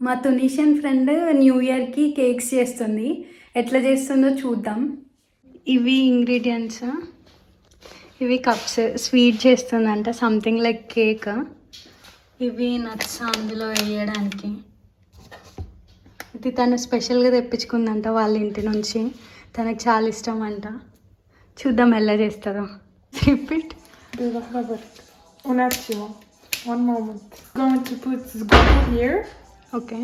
మా తునీషియన్ friend new ఇయర్కి cakes చేస్తుంది. ఎట్లా చేస్తుందో చూద్దాం. ఇవి ఇంగ్రీడియంట్స్, ఇవి కప్స్. స్వీట్ చేస్తుందంట, సంథింగ్ లైక్ కేక్. ఇవి నట్స్ అందులో వేయడానికి. ఇది తను స్పెషల్గా తెప్పించుకుందంట వాళ్ళ ఇంటి నుంచి. తనకు చాలా ఇష్టం అంట. చూద్దాం ఎలా చేస్తుందో. Repeat. Un attimo, one moment. Going to put this bottle here. Okay.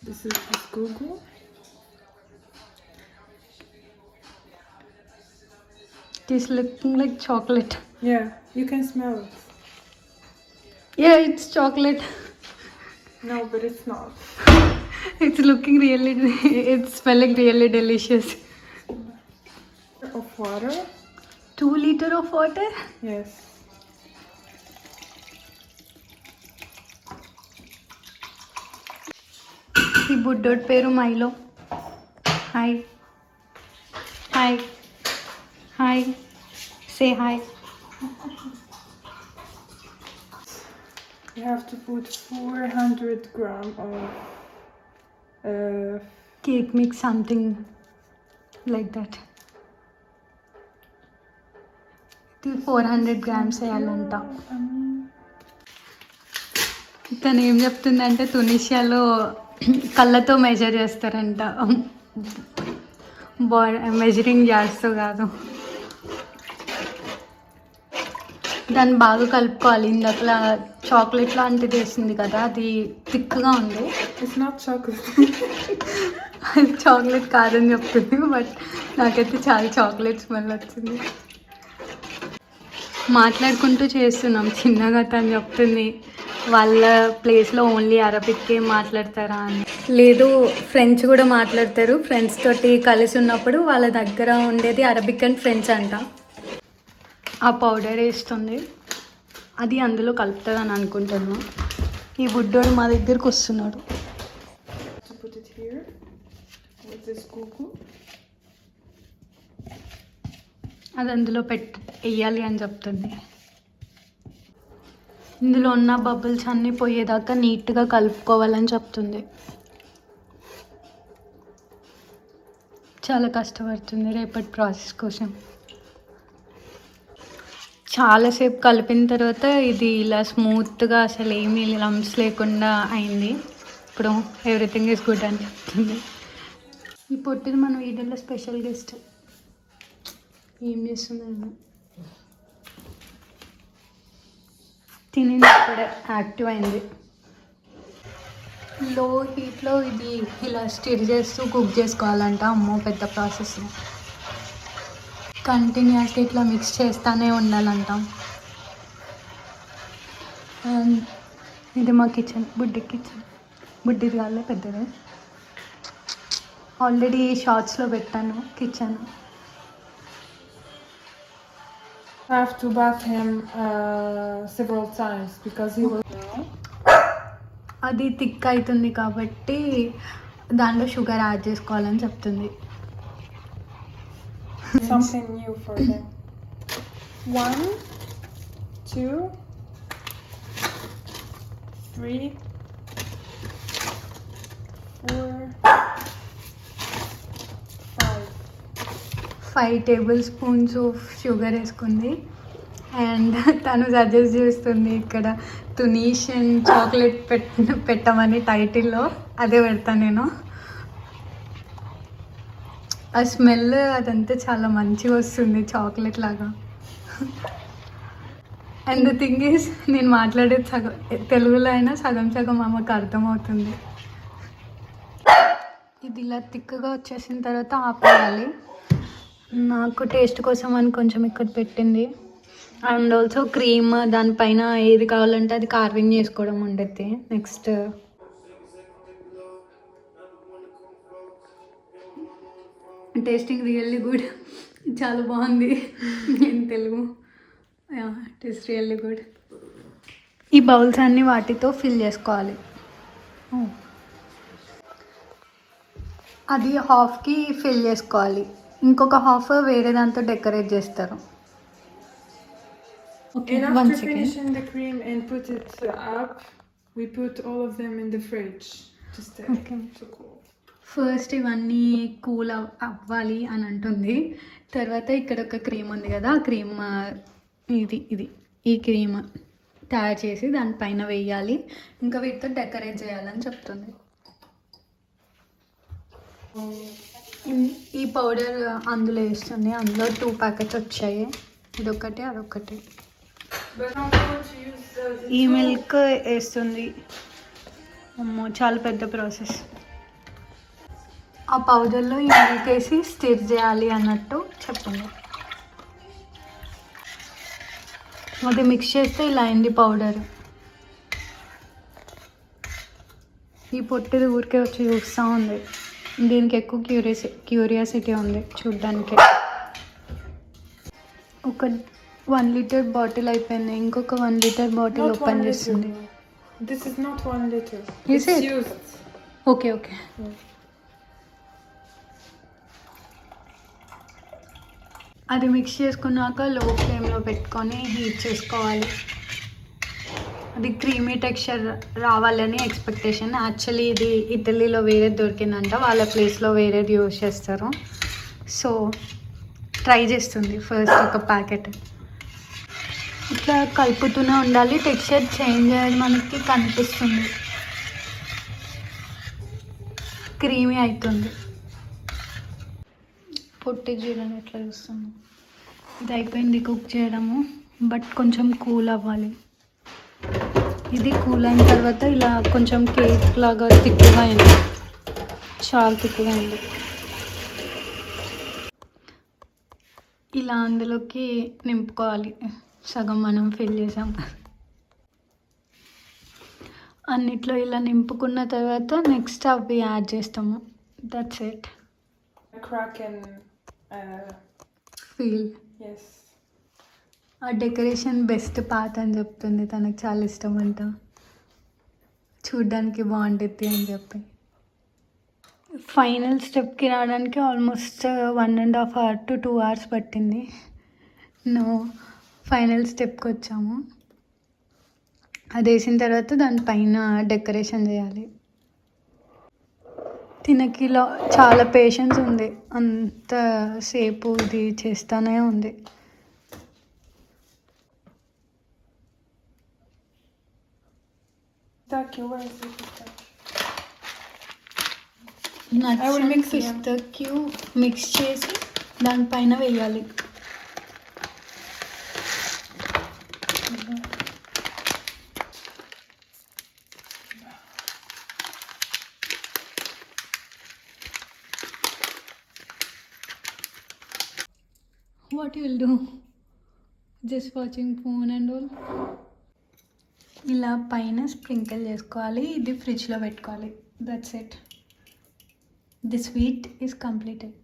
This is this Google. It is looking like chocolate. Yeah, you can smell it. Yeah, it's chocolate. No, but it's not. It's looking really, it's smelling really delicious. Of water. 2 liters of water? Yes. ఈ బుడ్డోడి పేరు Milo. Hi hi hi, say hi. You have to put 400 grams of Cake mix, something like that. 400 grams వేయాలంట. తను ఏం చెప్తుందంటే తునిషియాలో కళ్ళతో measure చేస్తారంట, measuring జార్స్తో కాదు. దాన్ని బాగా కలుపుకోవాలి. ఇందాక చాక్లెట్ లాంటిది వేసింది కదా, అది థిక్గా ఉంది. It's not chocolate. అది చాక్లెట్ కాదని చెప్తుంది, బట్ నాకైతే చాలా చాక్లెట్ స్మెల్ వచ్చింది. మాట్లాడుకుంటూ చేస్తున్నాం చిన్నగా. తను చెప్తుంది వాళ్ళ ప్లేస్లో ఓన్లీ అరబిక్కే మాట్లాడతారా అని. లేదు, ఫ్రెంచ్ కూడా మాట్లాడతారు. ఫ్రెండ్స్ తోటి కలిసి ఉన్నప్పుడు వాళ్ళ దగ్గర ఉండేది అరబిక్ అండ్ ఫ్రెంచ్ అంట. ఆ పౌడర్ వేస్తుంది, అది అందులో కలుపుతుంది అని అనుకుంటున్నాను. ఈ బుడ్డోడు మా దగ్గరకు వస్తున్నాడు. Put it here with this Google. అది అందులో వేయాలి అని చెప్తుంది. ఇందులో ఉన్న బబుల్స్ అన్నీ పోయేదాకా నీట్గా కలుపుకోవాలని చెప్తుంది. చాలా కష్టపడుతుంది రేపటి ప్రాసెస్ కోసం. చాలాసేపు కలిపిన తర్వాత ఇది ఇలా స్మూత్గా, అసలు ఏమీ లంప్స్ లేకుండా అయింది. ఇప్పుడు ఎవ్రీథింగ్ ఈజ్ గుడ్ అని చెప్తుంది. ఈ పొట్టిది మన వీడియోలో స్పెషల్ గెస్ట్. ఏం చేస్తున్నాను, తినేది ఇప్పుడే యాక్టివ్ అయింది. లో హీట్లో ఇది ఇలా స్టిర్ చేస్తూ కుక్ చేసుకోవాలంట. అమ్మో పెద్ద ప్రాసెస్. కంటిన్యూస్గా ఇట్లా మిక్స్ చేస్తూనే ఉండాలంట. అండ్ ఇది మా కిచెన్, బుడ్డి కిచెన్. బుడ్డిది కాలే, పెద్దది. ఆల్రెడీ షార్ట్స్లో పెట్టాను kitchen. I have to bath him several times because he will. అది థిక్ అవుతుంది కాబట్టి దాంట్లో షుగర్ యాడ్ చేసుకోవాలని చెప్తుంది. Something new for him. 1, 2, 3, 4, 5 table spoons of sugar వేసుకుంది. అండ్ తను సజెస్ట్ చేస్తుంది ఇక్కడ తునీషియన్ చాక్లెట్ పెట్టమని టైటిల్లో. అదే పెడతాను నేను. ఆ స్మెల్ అదంతా చాలా మంచిగా వస్తుంది, చాక్లెట్ లాగా. అండ్ ద థింగ్ ఈజ్, నేను మాట్లాడేది సగం తెలుగులో అయినా సగం సగం అమ్మకు అర్థమవుతుంది. ఇది ఇలా థిక్గా వచ్చేసిన తర్వాత ఆపేయాలి. నాకు టేస్ట్ కోసం అని కొంచెం ఇక్కడ పెట్టింది. అండ్ ఆల్సో క్రీమ్ దానిపైన ఏది కావాలంటే అది కార్వింగ్ చేసుకోవడం ఉండేది. Next tasting really good. చాలా బాగుంది in Telugu. It is really good. ఈ బౌల్స్ అన్నీ వాటితో ఫిల్ చేసుకోవాలి. అది హాఫ్కి ఫిల్ చేసుకోవాలి, ఇంకొక హాఫ్ వేరే దాంతో డెకరేట్ చేస్తారు. Okay, And one after second. finishing the cream and put it up, we put all of them in the fridge to stay Okay. to cool. First ఇవన్నీ కూల్ అవ్వాలి అని అంటుంది. తర్వాత ఇక్కడ ఒక క్రీమ్ ఉంది కదా, ఆ క్రీమ్ ఇది ఈ క్రీమ్ తయారు చేసి దానిపైన వేయాలి, ఇంకా వీటితో డెకరేట్ చేయాలని చెప్తుంది. ఈ పౌడర్ అందులో వేస్తుంది. అందులో 2 ప్యాకెట్స్ వచ్చాయి, ఇదొకటి అదొకటి. But I'm going to use ఈ మిల్క్ వేస్తుంది. అమ్మో, చాలా పెద్ద ప్రాసెస్. ఆ పౌడర్లో ఈ మిల్క్ వేసి స్టిర్ చేయాలి అన్నట్టు చెప్పింది. అది మిక్స్ చేస్తే ఇలా అయింది పౌడర్. ఈ పొట్టిది ఊరికే వచ్చి చూస్తూ ఉంది. దీనికి ఎక్కువ క్యూరియాసిటీ ఉంది చూడ్డానికి. ఒక 1 లీటర్ బాటిల్ అయిపోయింది, ఇంకొక 1 litre bottle not 1 open liter. చేస్తుంది. This is not 1 liter. Is It's it? used. Okay okay. అది మిక్స్ చేసుకున్నాక లో ఫ్లేమ్లో పెట్టుకొని హీట్ చేసుకోవాలి. అది క్రీమీ టెక్స్చర్ రావాలని ఎక్స్పెక్టేషన్. యాక్చువల్లీ ఇది ఇటలీలో వేరేది దొరికిందంట, వాళ్ళ ప్లేస్లో వేరేది యూజ్ చేస్తారు. సో ట్రై చేస్తుంది ఫస్ట్ ఒక ప్యాకెట్. ఇట్లా కలుపుతూనే ఉండాలి, టెక్స్చర్ చేంజ్ అయ్యేది మనకి కనిపిస్తుంది, క్రీమీ అవుతుంది. పొట్టి జీరని ఎట్లా చూస్తాము. ఇది అయిపోయింది కుక్ చేయడము, బట్ కొంచెం కూల్ అవ్వాలి. ఇది కూల్ అయిన తర్వాత ఇలా కొంచెం కేక్ లాగా థిక్గా అయింది, చాలా థిక్గా అయింది. ఇలా అందులోకి నింపుకోవాలి. సగం మనం ఫిల్ చేసాం. అన్నిట్లో ఇలా నింపుకున్న తర్వాత నెక్స్ట్ అవి యాడ్ చేస్తాము. That's it. Crack and feel. yes. ఆ డెకరేషన్ బెస్ట్ పార్ట్ అని చెప్తుంది, తనకు చాలా ఇష్టం అంట, చూడ్డానికి బాగుంటుంది అని చెప్పి. ఫైనల్ స్టెప్కి రావడానికి ఆల్మోస్ట్ 1.5 hours to 2 hours పట్టింది. ఫైనల్ స్టెప్కి వచ్చాము. అది వేసిన తర్వాత దానిపైన డెకరేషన్ చేయాలి. తినకిలో చాలా పేషెన్స్ ఉంది, అంతసేపు ఇది చేస్తూనే ఉంది. Taki, where is it? Nuts I will and mix them. Pistachio mix చేసి దానిపైన వేయాలి. What you will do? Just watching phone and all. ఇలా పైన స్ప్రింకిల్ చేసుకోవాలి, ఇది ఫ్రిడ్జ్లో పెట్టుకోవాలి. That's it. The sweet is completed.